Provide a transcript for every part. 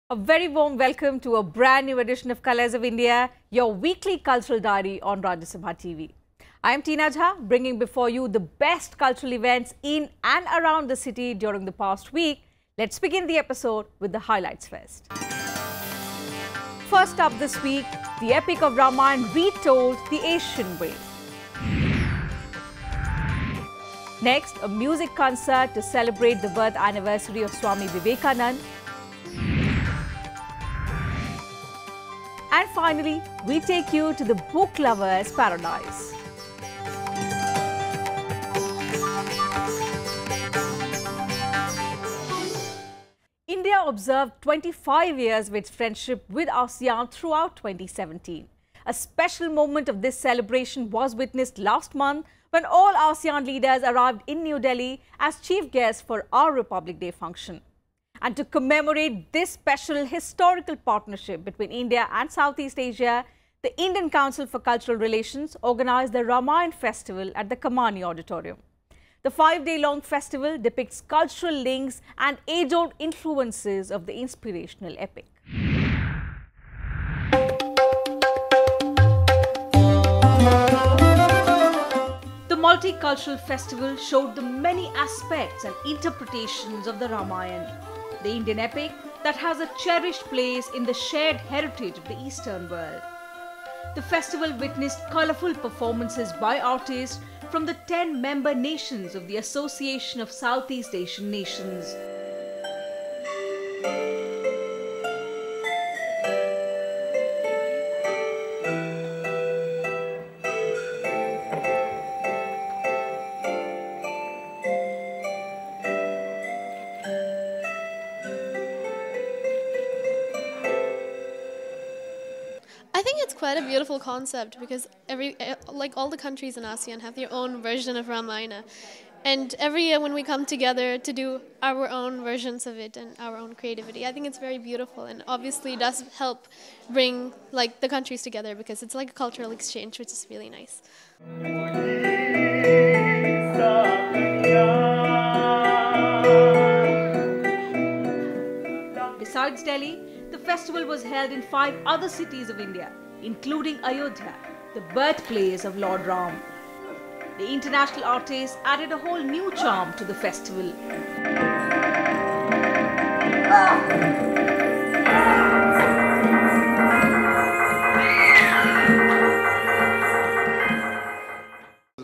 A very warm welcome to a brand new edition of Colors of India, your weekly cultural diary on Rajya Sabha TV. I am Teena Jha, bringing before you the best cultural events in and around the city during the past week. Let's begin the episode with the highlights first. First up this week, the epic of Ramayana retold the Asian way. Next, a music concert to celebrate the birth anniversary of Swami Vivekanand. And finally, we take you to the book lovers' paradise. India observed 25 years of its friendship with ASEAN throughout 2017. A special moment of this celebration was witnessed last month when all ASEAN leaders arrived in New Delhi as chief guests for our Republic Day function. And to commemorate this special historical partnership between India and Southeast Asia, the Indian Council for Cultural Relations organized the Raman Festival at the Kamani Auditorium. The 5-day-long festival depicts cultural links and age-old influences of the inspirational epic. The multicultural festival showed the many aspects and interpretations of the Ramayana, the Indian epic that has a cherished place in the shared heritage of the Eastern world. The festival witnessed colourful performances by artists from the 10 member nations of the Association of Southeast Asian Nations. I think it's quite a beautiful concept because all the countries in ASEAN have their own version of Ramayana, and every year when we come together to do our own versions of it and our own creativity, I think it's very beautiful and obviously does help bring the countries together because it's like a cultural exchange, which is really nice. Besides Delhi, the festival was held in 5 other cities of India, including Ayodhya, the birthplace of Lord Ram. The international artists added a whole new charm to the festival.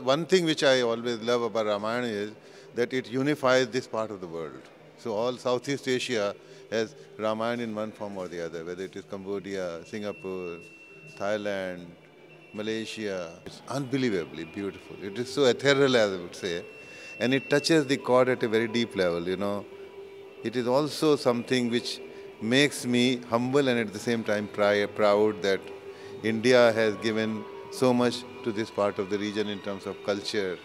One thing which I always love about Ramayana is that it unifies this part of the world. So all Southeast Asia has Ramayana in one form or the other, whether it is Cambodia, Singapore, Thailand, Malaysia. It's unbelievably beautiful. It is so ethereal, as I would say, and it touches the chord at a very deep level, you know. It is also something which makes me humble and at the same time proud that India has given so much to this part of the region in terms of culture.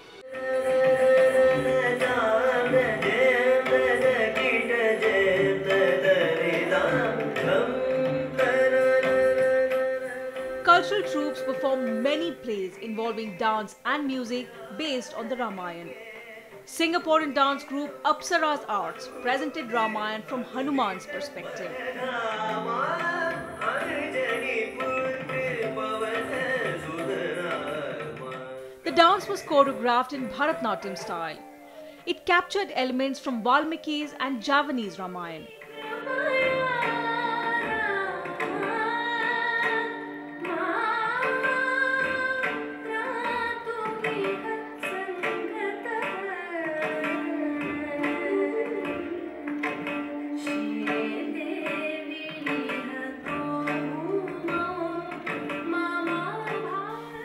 Cultural troupes performed many plays involving dance and music based on the Ramayana. Singaporean dance group Apsara's Arts presented Ramayana from Hanuman's perspective. The dance was choreographed in Bharatnatyam style. It captured elements from Valmiki's and Javanese Ramayana.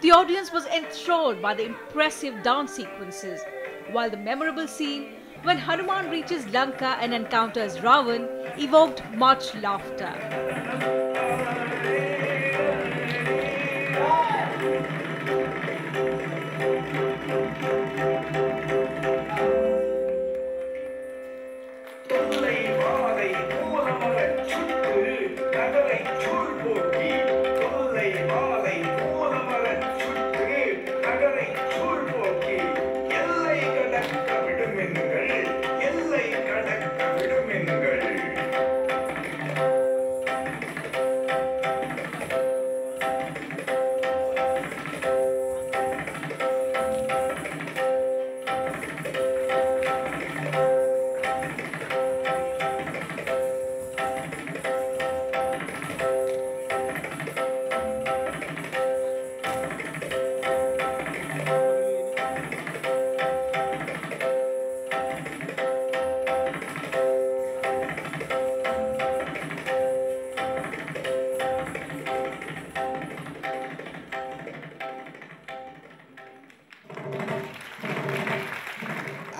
The audience was enthralled by the impressive dance sequences, while the memorable scene when Hanuman reaches Lanka and encounters Ravan evoked much laughter.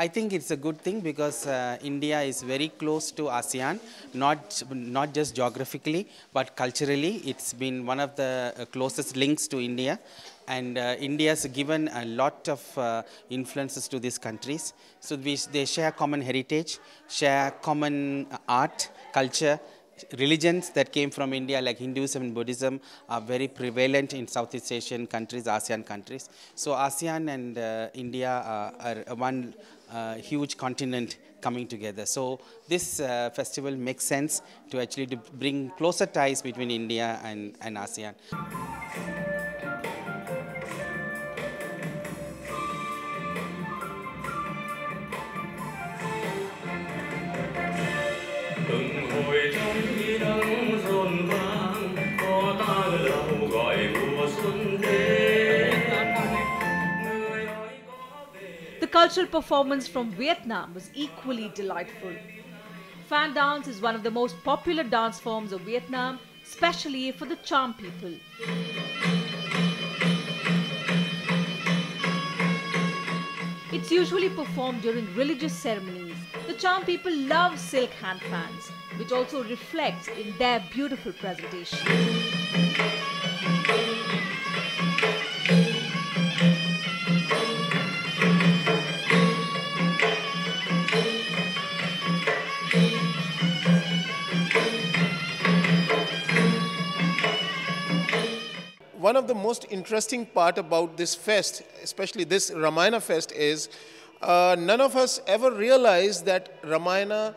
I think it's a good thing because India is very close to ASEAN, not just geographically, but culturally. It's been one of the closest links to India. And India has given a lot of influences to these countries. So they share common heritage, share common art, culture. Religions that came from India, like Hinduism and Buddhism, are very prevalent in Southeast Asian countries, ASEAN countries. So ASEAN and India are one huge continent coming together. So this festival makes sense to actually bring closer ties between India and ASEAN. The cultural performance from Vietnam was equally delightful. Fan dance is one of the most popular dance forms of Vietnam, especially for the Cham people. It's usually performed during religious ceremonies. The Cham people love silk hand fans, which also reflects in their beautiful presentation. One of the most interesting part about this fest, especially this Ramayana fest, is none of us ever realized that Ramayana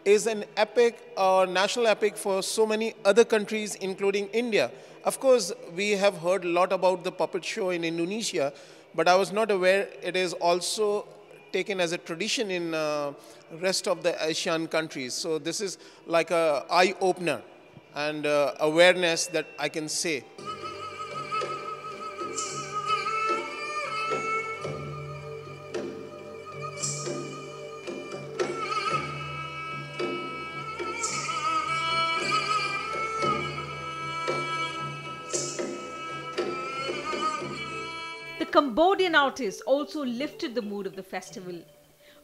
is an epic or national epic for so many other countries, including India. Of course, we have heard a lot about the puppet show in Indonesia, but I was not aware it is also taken as a tradition in rest of the Asian countries. So this is like a eye-opener and awareness that I can say. The Cambodian artists also lifted the mood of the festival,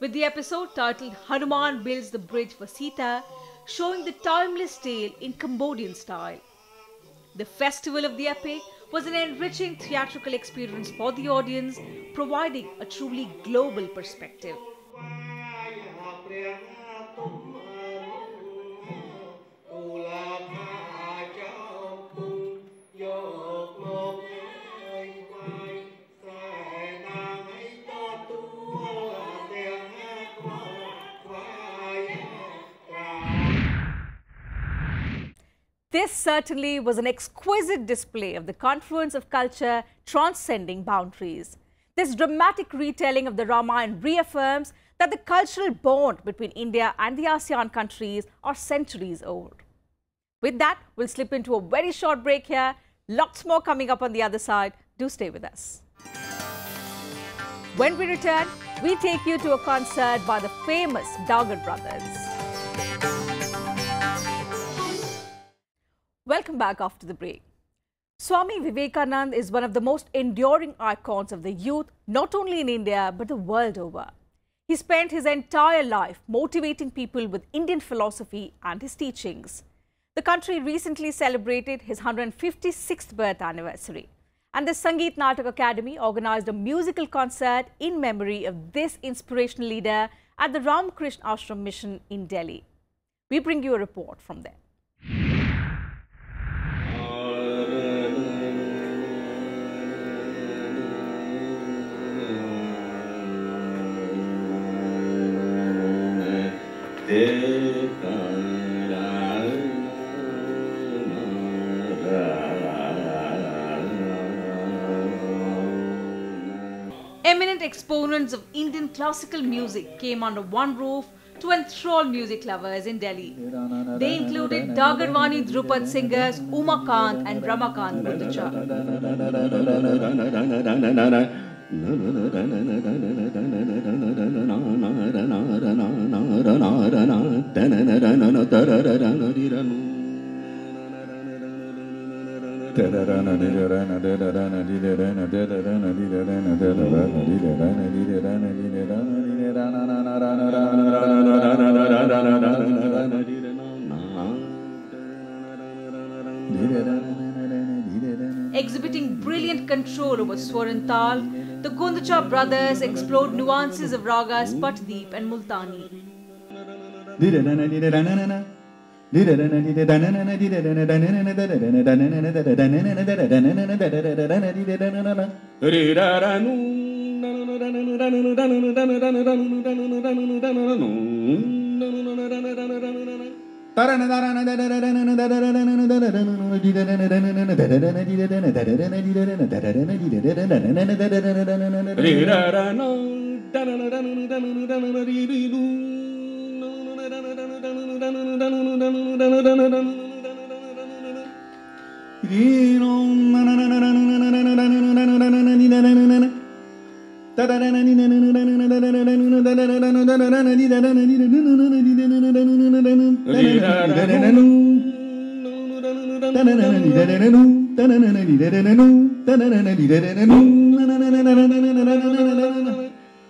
with the episode titled Hanuman Builds the Bridge for Sita, showing the timeless tale in Cambodian style. The Festival of the Epic was an enriching theatrical experience for the audience, providing a truly global perspective. This certainly was an exquisite display of the confluence of culture transcending boundaries. This dramatic retelling of the Ramayana reaffirms that the cultural bond between India and the ASEAN countries are centuries old. With that, we'll slip into a very short break here. Lots more coming up on the other side. Do stay with us. When we return, we take you to a concert by the famous Dagger brothers. Welcome back after the break. Swami Vivekanand is one of the most enduring icons of the youth, not only in India, but the world over. He spent his entire life motivating people with Indian philosophy and his teachings. The country recently celebrated his 156th birth anniversary, and the Sangeet Natak Academy organized a musical concert in memory of this inspirational leader at the Ramakrishna Ashram Mission in Delhi. We bring you a report from there. Eminent exponents of Indian classical music came under one roof to enthrall music lovers in Delhi. They included Dagarwani Drupad singers Umakant and Ramakant Bundacha. Exhibiting brilliant control over swar and tal, the Gunducha brothers explored nuances of ragas Patdeep and Multani.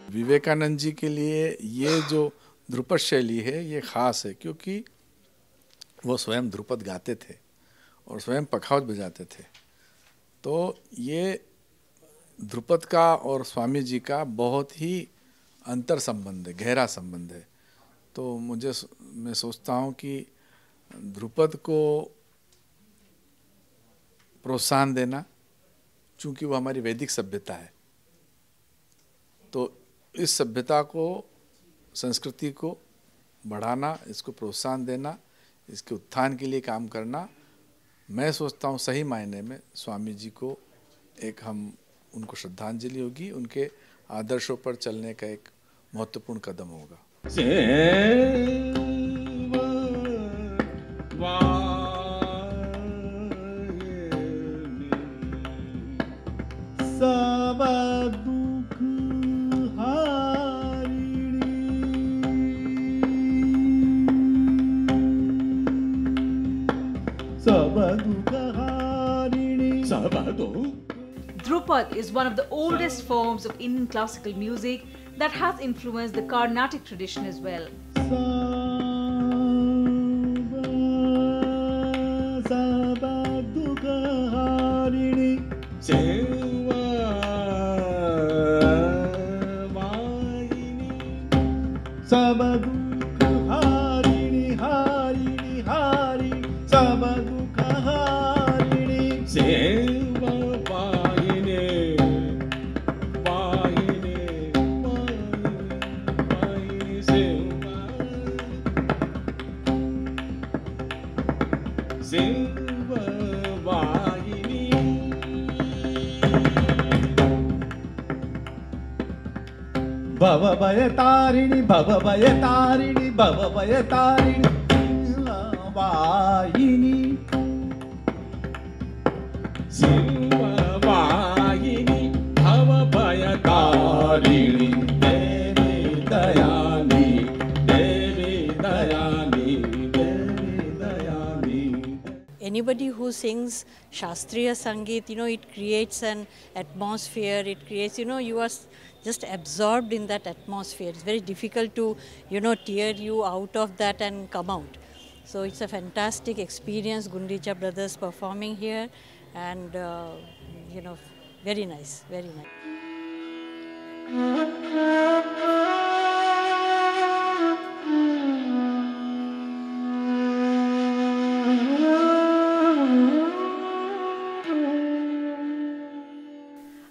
Vivekananda ji के लिए ये जो ध्रुपद शैली है ये ख़ास है, क्योंकि वो स्वयं ध्रुपद गाते थे और स्वयं पखावज बजाते थे। तो ये ध्रुपद का और स्वामी जी का बहुत ही अंतर संबंध है, गहरा संबंध है। तो मैं सोचता हूँ कि ध्रुपद को प्रोत्साहन देना, चूँकि वो हमारी वैदिक सभ्यता है, तो इस सभ्यता को, संस्कृति को बढ़ाना, इसको प्रोत्साहन देना, इसके उत्थान के लिए काम करना, मैं सोचता हूँ सही मायने में स्वामी जी को हम उनको श्रद्धांजलि होगी, उनके आदर्शों पर चलने का एक महत्वपूर्ण कदम होगा। Dhrupad is one of the oldest forms of Indian classical music that has influenced the Carnatic tradition as well. Baba Baya Tarini, Baba Baya Tarini, Baba Baya Tarini, Vahini, Silva Vahini, Baba Baya Tarini, Devi Dayani, Devi Dayani, Devi Dayani. Anybody who sings Shastriya Sangeet, it creates an atmosphere, it creates, you are just absorbed in that atmosphere. It's very difficult to, tear you out of that and come out. So it's a fantastic experience, Gundicha brothers performing here, and, very nice, very nice.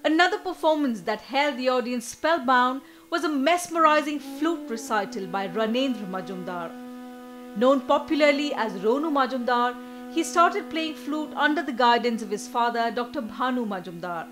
Another performance that held the audience spellbound was a mesmerizing flute recital by Ranendra Majumdar. Known popularly as Ronu Majumdar, he started playing flute under the guidance of his father, Dr. Bhanu Majumdar.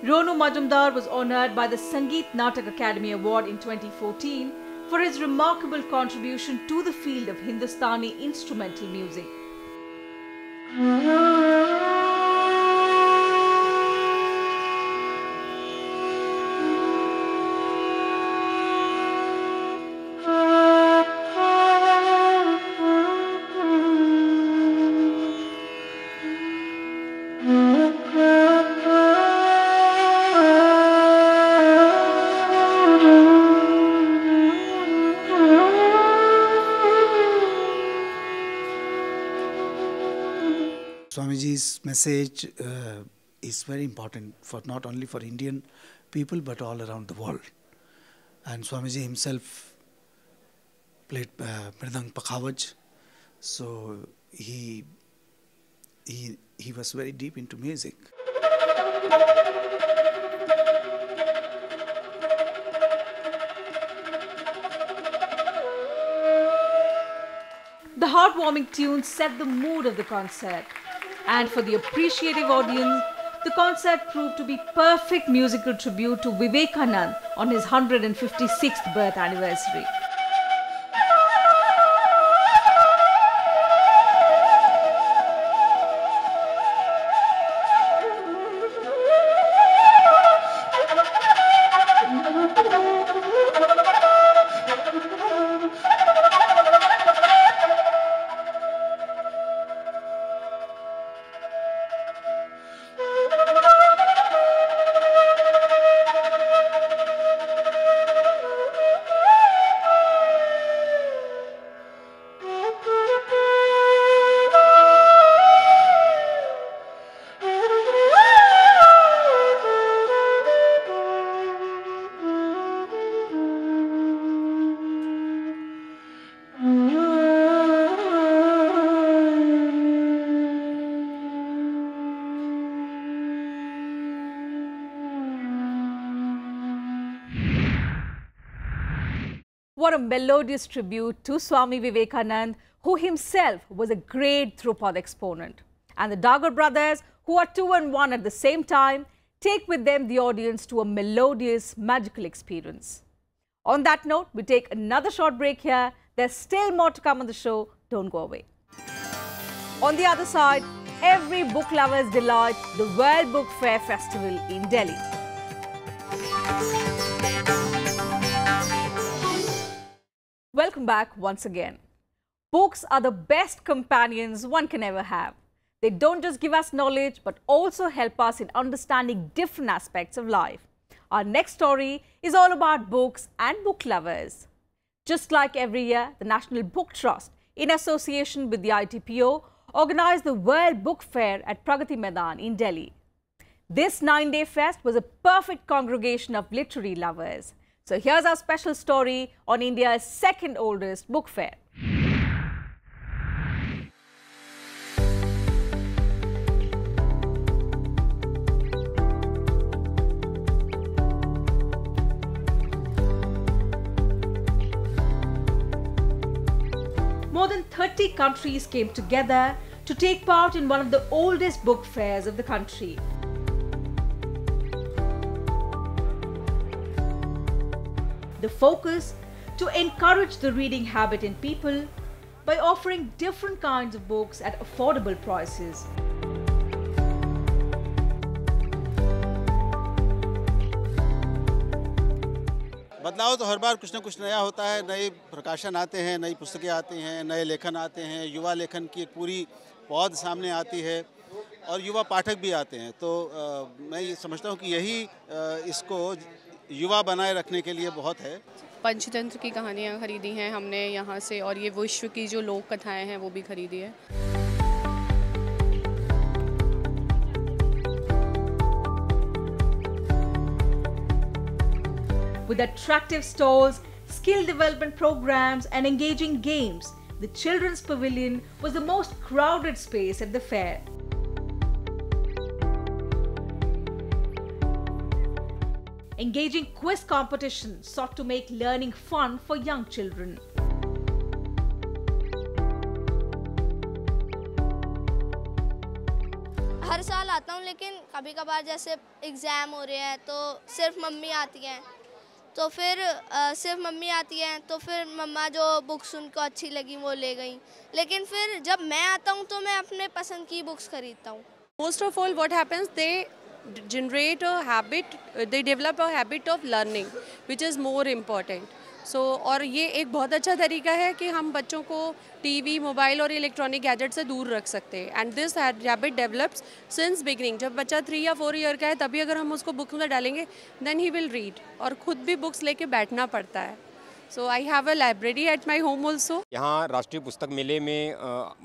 Ronu Majumdar was honoured by the Sangeet Natak Academy Award in 2014 for his remarkable contribution to the field of Hindustani instrumental music. Swamiji's message is very important for not only for Indian people but all around the world. And Swamiji himself played Mridang Pakhavaj, so he was very deep into music. The heartwarming tunes set the mood of the concert, and for the appreciative audience, the concert proved to be perfect musical tribute to Vivekanand on his 156th birth anniversary. What a melodious tribute to Swami Vivekanand, who himself was a great Dhrupad exponent. And the Dagar brothers, who are 2 and 1 at the same time, take with them the audience to a melodious, magical experience. On that note, we take another short break here. There's still more to come on the show. Don't go away. On the other side, every book lover's delight, the World Book Fair Festival in Delhi. Welcome back once again. Books are the best companions one can ever have. They don't just give us knowledge, but also help us in understanding different aspects of life. Our next story is all about books and book lovers. Just like every year, the National Book Trust, in association with the ITPO, organized the World Book Fair at Pragati Maidan in Delhi. This 9-day fest was a perfect congregation of literary lovers. So here's our special story on India's second oldest book fair. More than 30 countries came together to take part in one of the oldest book fairs of the country. The focus to encourage the reading habit in people by offering different kinds of books at affordable prices. बदलाव तो हर बार कुछ न कुछ नया होता है, नए प्रकाशन आते हैं, नई पुस्तकें आती हैं, नए लेखन आते हैं, युवा लेखन की एक पूरी पौध सामने आती है और युवा पाठक भी आते हैं। तो मैं ये समझता हूँ कि यही इसको युवा बनाए रखने के लिए बहुत है। पंचतंत्र की कहानियाँ खरीदी हैं हमने यहाँ से और ये विश्व की जो लोक कथाएँ हैं वो भी खरीदी है। With attractive stalls, skill development programs and engaging games, the Children's Pavilion was the most crowded space at the fair. Engaging quiz competitions sought to make learning fun for young children. हर साल आता हूँ, लेकिन कभी कभार जैसे exam हो रहे हैं तो सिर्फ मम्मी आती हैं, तो फिर मम्मा जो बुक्स उनको अच्छी लगी वो ले गई, लेकिन फिर जब मैं आता हूँ तो मैं अपने पसंद की बुक्स खरीदता हूँ। Most of all, what happens, they generate a habit, they develop a habit of learning, which is more important. So, और ये एक बहुत अच्छा तरीका है कि हम बच्चों को टीवी, मोबाइल और इलेक्ट्रॉनिक गैजेट से दूर रख सकते हैं। And this habit develops since beginning. जब बच्चा 3 या 4 ईयर का है तभी अगर हम उसको बुक्स में डालेंगे, देन ही विल रीड, और खुद भी बुक्स लेके बैठना पड़ता है। So I have a library at my home also. यहाँ राष्ट्रीय पुस्तक मेले में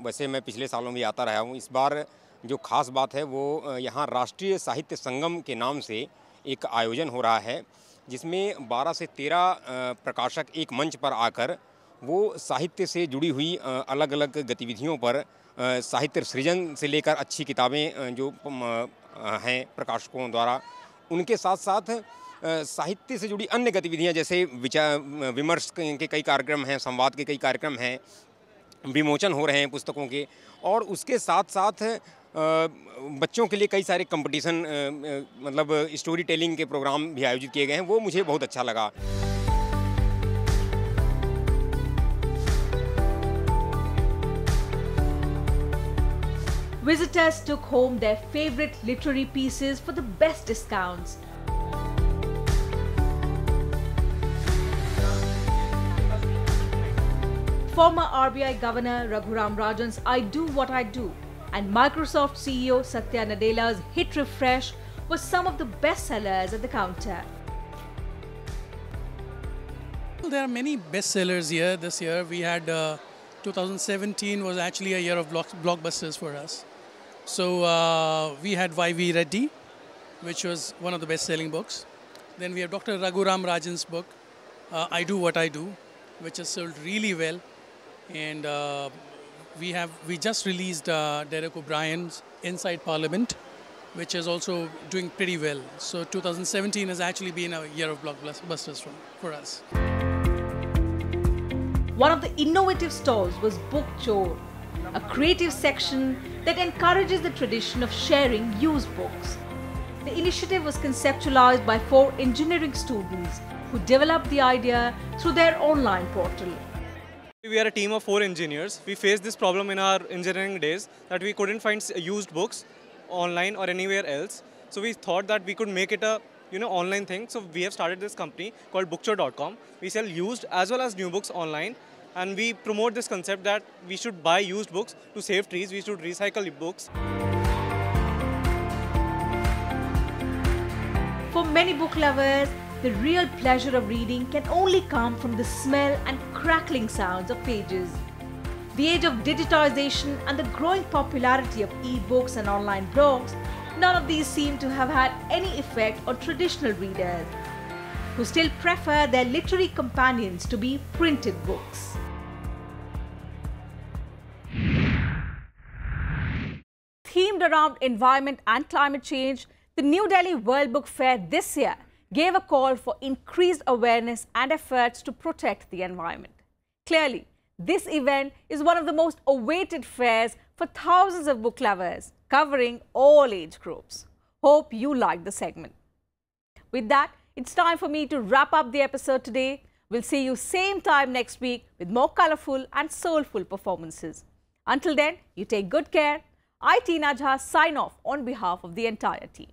वैसे मैं पिछले सालों में आता रहा हूँ, इस बार जो खास बात है वो यहाँ राष्ट्रीय साहित्य संगम के नाम से एक आयोजन हो रहा है, जिसमें 12 से 13 प्रकाशक एक मंच पर आकर वो साहित्य से जुड़ी हुई अलग अलग गतिविधियों पर, साहित्य सृजन से लेकर अच्छी किताबें जो हैं प्रकाशकों द्वारा, उनके साथ साथ साहित्य से जुड़ी अन्य गतिविधियां जैसे विचार विमर्श के कई कार्यक्रम हैं, संवाद के कई कार्यक्रम हैं, विमोचन हो रहे हैं पुस्तकों के, और उसके साथ साथ बच्चों के लिए कई सारे कंपटीशन मतलब स्टोरी टेलिंग के प्रोग्राम भी आयोजित किए गए हैं। वो मुझे बहुत अच्छा लगा। Visitors took home their favorite literary pieces for the best discounts. Former RBI Governor Raghuram Rajan's I Do What I Do and Microsoft CEO Satya Nadella's Hit Refresh were some of the best sellers at the counter. There are many bestsellers here this year. We had 2017 was actually a year of blockbusters for us. So we had Y.V. Reddy, which was one of the best-selling books. Then we have Dr. Raghuram Rajan's book, I Do What I Do, which has sold really well. And we just released Derek O'Brien's Inside Parliament, which is also doing pretty well. So 2017 has actually been a year of blockbusters for us. One of the innovative stalls was Book Chor, a creative section that encourages the tradition of sharing used books. The initiative was conceptualized by 4 engineering students who developed the idea through their online portal. We are a team of 4 engineers. We faced this problem in our engineering days that we couldn't find used books online or anywhere else. So we thought that we could make it a online thing. So we have started this company called bookchor.com. We sell used as well as new books online, and we promote this concept that we should buy used books to save trees. We should recycle books. For many book lovers, the real pleasure of reading can only come from the smell and crackling sounds of pages. The age of digitization and the growing popularity of e-books and online blogs, none of these seem to have had any effect on traditional readers, who still prefer their literary companions to be printed books. Themed around environment and climate change, the New Delhi World Book Fair this year gave a call for increased awareness and efforts to protect the environment. Clearly, this event is one of the most awaited fairs for thousands of book lovers, covering all age groups. Hope you liked the segment. With that, it's time for me to wrap up the episode today. We'll see you same time next week with more colorful and soulful performances. Until then, you take good care. I, Teena Jha, sign off on behalf of the entire team.